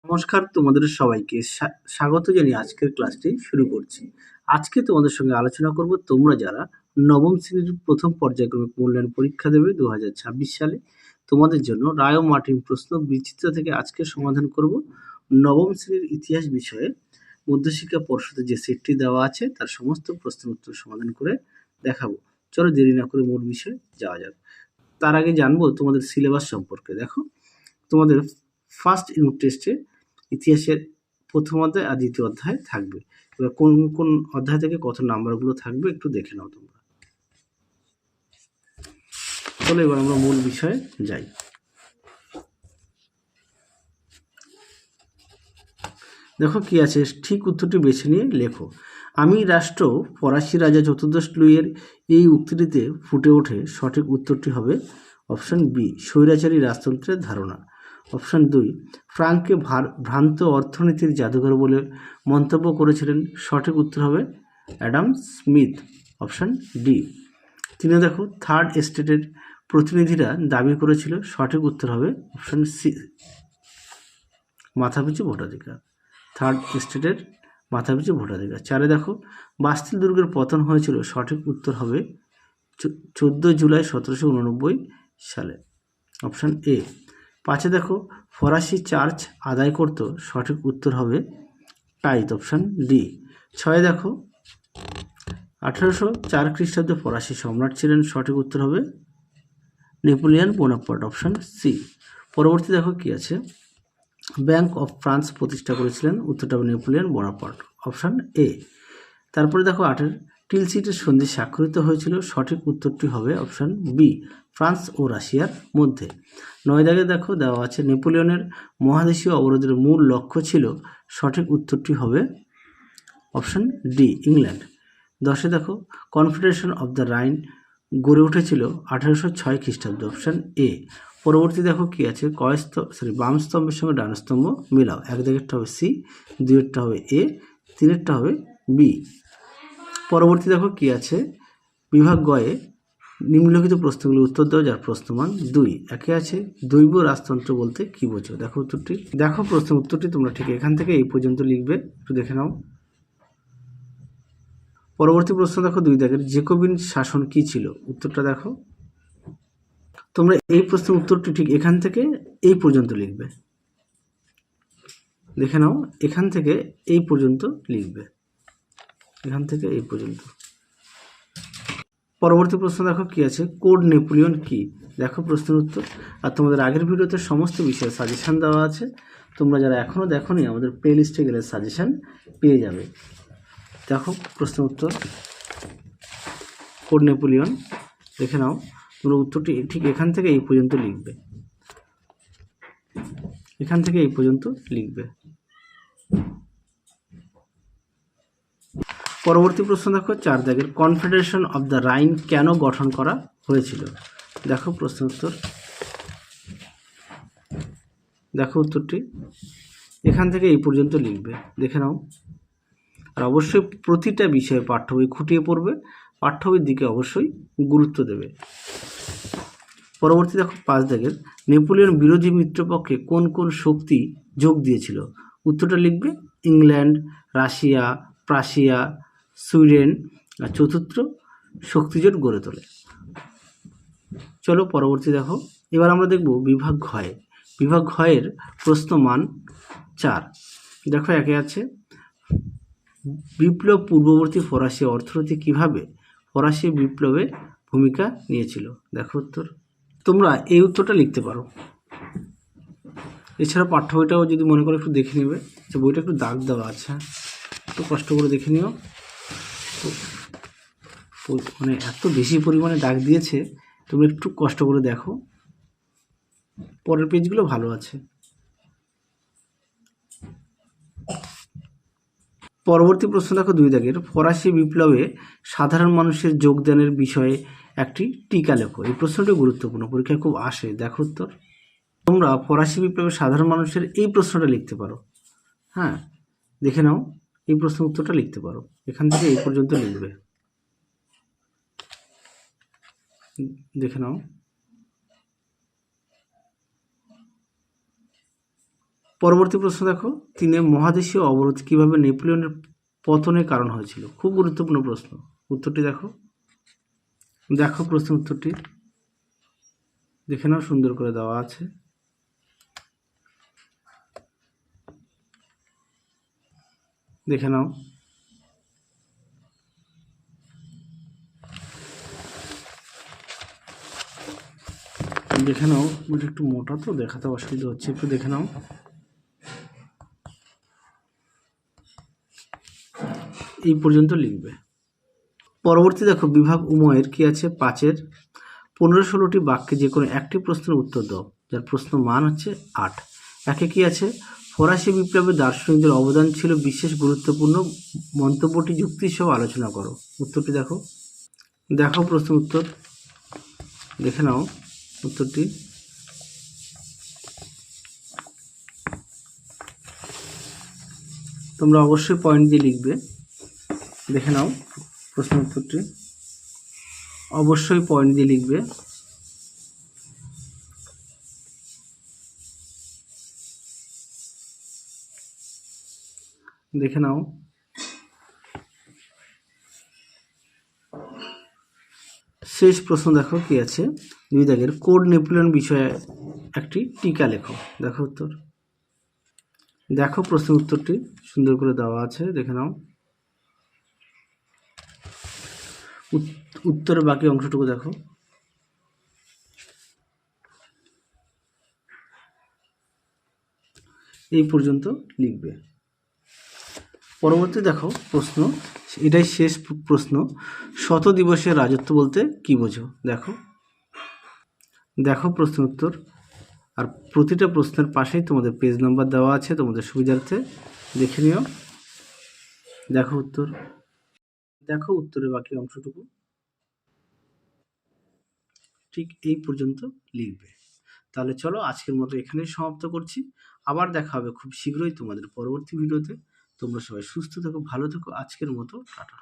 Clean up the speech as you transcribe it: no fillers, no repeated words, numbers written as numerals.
নমস্কার, তোমাদের সবাইকে স্বাগত জানিয়ে আজকের ক্লাসটি শুরু করছি। আজকে তোমাদের সঙ্গে আলোচনা করব তোমরা যারা নবম শ্রেণীর প্রথম পর্যায়ক্রমিক মূল্যায়ন পরীক্ষা দেবে 2026 সালে, তোমাদের জন্য রায় ও মার্টিন প্রশ্ন বিচিত্র থেকে আজকে সমাধান করব। নবম শ্রেণীর ইতিহাস বিষয়ে মধ্যশিক্ষা পর্ষদের যে সেটটি দেওয়া আছে তার সমস্ত প্রশ্নের উত্তর সমাধান করে দেখাবো। চলো দেরি না করে মূল বিষয়ে যাওয়া যাক। তার আগে জানবো তোমাদের সিলেবাস সম্পর্কে। দেখো, তোমাদের ফার্স্ট ইউনিট টেস্টে ইতিহাসের প্রথম অধ্যায় আর দ্বিতীয় অধ্যায় থাকবে। এবার কোন কোন অধ্যায় থেকে কত নাম্বারগুলো থাকবে একটু দেখে নাও তোমরা। চলো এবার আমরা মূল বিষয়ে যাই। দেখো কি আছে, ঠিক উত্তরটি বেছে নিয়ে লেখো। আমি রাষ্ট্র ফরাসি রাজা চতুর্দশ লুইয়ের এই উক্তিটিতে ফুটে ওঠে সঠিক উত্তরটি হবে অপশন বি, স্বৈরাচারী রাজতন্ত্রের ধারণা। অপশন 2, ফ্রাঙ্ককে ভ্রান্ত অর্থনীতির জাদুঘর বলে মন্তব্য করেছিলেন, সঠিক উত্তর হবে অ্যাডাম স্মিথ, অপশন ডি। 3 দেখো, থার্ড এস্টেটের প্রতিনিধিরা দাবি করেছিল, সঠিক উত্তর হবে অপশন সি, মাথাপিছু ভোটাধিকার। থার্ড এস্টেটের মাথাপিছু ভোটাধিকার। 4 দেখো, বাস্তিল দুর্গের পতন হয়েছিল, সঠিক উত্তর হবে 14 জুলাই 1789 সালে, অপশন এ। 5 দেখো, ফরাসি চার্চ আদায় করত, সঠিক উত্তর হবে টাইথ, অপশন ডি। 6 দেখো, 1804 খ্রিস্টাব্দে ফরাসি সম্রাট ছিলেন, সঠিক উত্তর হবে নেপোলিয়ন বোনাপার্ট, অপশন সি। পরবর্তী দেখো কি আছে, ব্যাংক অফ ফ্রান্স প্রতিষ্ঠা করেছিলেন, উত্তরটা হবে নেপোলিয়ন বোনাপার্ট, অপশন এ। তারপরে দেখো 8 টিলসিটের সন্ধি স্বাক্ষরিত হয়েছিল, সঠিক উত্তরটি হবে অপশন বি, ফ্রান্স ও রাশিয়ার মধ্যে। 9 দাগে দেখো দেওয়া আছে, নেপোলিয়নের মহাদেশীয় অবরোধের মূল লক্ষ্য ছিল, সঠিক উত্তরটি হবে অপশন ডি, ইংল্যান্ড। 10 দেখো, কনফেডারেশন অফ দ্য রাইন গড়ে উঠেছিল 1806 খ্রিস্টাব্দে, অপশন এ। পরবর্তী দেখো কি আছে, বাম স্তম্ভের সঙ্গে ডান স্তম্ভ মিলাও। 1 দাগেরটা হবে সি, 2-এরটা হবে এ, 3-এরটা হবে বি। পরবর্তী দেখো কি আছে, বিভাগ গয়ে নিম্নলিখিত প্রশ্নগুলো উত্তর দাও যার প্রশ্নমান 2। একে আছে, দৈব রাজতন্ত্র বলতে কি বোঝো। দেখো উত্তরটি, দেখো প্রশ্ন উত্তরটি তোমরা ঠিক এখান থেকে এই পর্যন্ত লিখবে, একটু দেখে নাও। পরবর্তী প্রশ্ন দেখো 2 দাগের, জেকোবিন শাসন কি ছিল, উত্তরটা দেখো। তোমরা এই প্রশ্নের উত্তরটি ঠিক এখান থেকে এই পর্যন্ত লিখবে, দেখে নাও, এখান থেকে এই পর্যন্ত লিখবে, এখান থেকে এই পর্যন্ত। পরবর্তী প্রশ্ন দেখো কি আছে, কোড নেপোলিয়ন কি, দেখো প্রশ্নের উত্তর। আর তোমাদের আগের ভিডিওতে সমস্ত বিষয়ে সাজেশান দেওয়া আছে, তোমরা যারা এখনও দেখোনি আমাদের প্লে লিস্টে গেলে সাজেশান পেয়ে যাবে। দেখো প্রশ্নের উত্তর, কোড নেপোলিয়ন, দেখে নাও, তোমরা উত্তরটি ঠিক এখান থেকে এই পর্যন্ত লিখবে, এখান থেকে এই পর্যন্ত লিখবে। পরবর্তী প্রশ্ন দেখো 4 দাগের, কনফেডারেশন অফ দ্য রাইন কেন গঠন করা হয়েছিল, দেখো প্রশ্ন উত্তর। দেখো উত্তরটি এখান থেকে এই পর্যন্ত লিখবে, দেখে নাও। আর অবশ্যই প্রতিটা বিষয়ে পাঠ্য বই খুঁটিয়ে পড়বে, পাঠ্য বইয়ের দিকে অবশ্যই গুরুত্ব দেবে। পরবর্তী দেখো 5 দাগের, নেপোলিয়ন বিরোধী মিত্রপক্ষে কোন কোন শক্তি যোগ দিয়েছিল, উত্তরটা লিখবে ইংল্যান্ড, রাশিয়া, প্রাশিয়া, সুইডেন, আর চতুর্থ শক্তিজোট গড়ে তোলে। চলো পরবর্তী দেখো, এবার আমরা দেখব বিভাগ ঘয়ে। বিভাগ ঘয়ের প্রশ্নমান 4। দেখো একে আছে, বিপ্লব পূর্ববর্তী ফরাসি অর্থনীতি কিভাবে ফরাসি বিপ্লবে ভূমিকা নিয়েছিল, দেখো উত্তর। তোমরা এই উত্তরটা লিখতে পারো, এছাড়া পাঠ্য বইটাও যদি মনে করো একটু দেখে নেবে, যে বইটা একটু দাগ দেওয়া আছে, একটু কষ্ট করে দেখে নিও। মানে এত বেশি পরিমাণে দাগ দিয়েছে, তুমি একটু কষ্ট করে দেখো, পরের পেজগুলো ভালো আছে। পরবর্তী প্রশ্ন দেখো 2 দাগের, ফরাসি বিপ্লবে সাধারণ মানুষের যোগদানের বিষয়ে একটি টিকা লেখো, এই প্রশ্নটি গুরুত্বপূর্ণ, পরীক্ষায় খুব আসে, দেখো উত্তর। তোমরা ফরাসি বিপ্লবে সাধারণ মানুষের এই প্রশ্নটা লিখতে পারো, হ্যাঁ দেখে নাও, এই প্রশ্নের উত্তরটা লিখতে পারো, এখান থেকে এই পর্যন্ত লিখবে, দেখে নাও। পরবর্তী প্রশ্ন দেখো, 3 মহাদেশীয় অবরোধ কিভাবে নেপোলিয়নের পতনের কারণ হয়েছিল? খুব গুরুত্বপূর্ণ প্রশ্ন। উত্তরটি দেখো, প্রশ্ন উত্তরটি দেখে নাও, সুন্দর করে দেওয়া আছে। দেখে নাও। ওটা একটু মোটা তো দেখাতে অসুবিধা হচ্ছে, একটু দেখে নাও। এই পর্যন্ত লিখবে। পরবর্তী দেখো, বিভাগ উময়ের কি আছে, 5-এর 15-16টি বাক্যে যে কোনো একটি প্রশ্নের উত্তর দাও, যার প্রশ্ন মান হচ্ছে 8। একে কি আছে, ফরাসি বিপ্লবে দার্শনিকদের অবদান ছিল বিশেষ গুরুত্বপূর্ণ, মন্তব্যটি যুক্তি সহ আলোচনা করো। উত্তরটি দেখো, প্রশ্ন উত্তর দেখে নাও। উত্তরটি তোমরা অবশ্যই পয়েন্ট দিয়ে লিখবে। দেখে নাও প্রশ্ন উত্তরটি, অবশ্যই পয়েন্ট দিয়ে লিখবে। দেখে নাও। শেষ প্রশ্ন দেখো কি আছে, 2 দাগের, কোড নেপোলিয়ন বিষয়ে একটি টিকা লেখো। দেখো উত্তর, প্রশ্ন উত্তরটি সুন্দর করে দেওয়া আছে, দেখে নাও। উত্তরের বাকি অংশটুকু দেখো। এই পর্যন্ত লিখবে। পরবর্তী দেখো প্রশ্ন, এটাই শেষ প্রশ্ন, শত দিবসের রাজত্ব বলতে কি বোঝো? দেখো প্রশ্ন উত্তর, আর প্রতিটা প্রশ্নের পাশেই তোমাদের পেজ নাম্বার দেওয়া আছে, তোমাদের সুবিধার্থে দেখে নিও। দেখো উত্তর, উত্তরের বাকি অংশটুকু ঠিক এই পর্যন্ত লিখবে। তাহলে চলো আজকের মতো এখানেই সমাপ্ত করছি। আবার দেখা হবে খুব শীঘ্রই তোমাদের পরবর্তী ভিডিওতে। তোমরা সবাই সুস্থ থেকো, ভালো থেকো। আজকের মতো টাটা।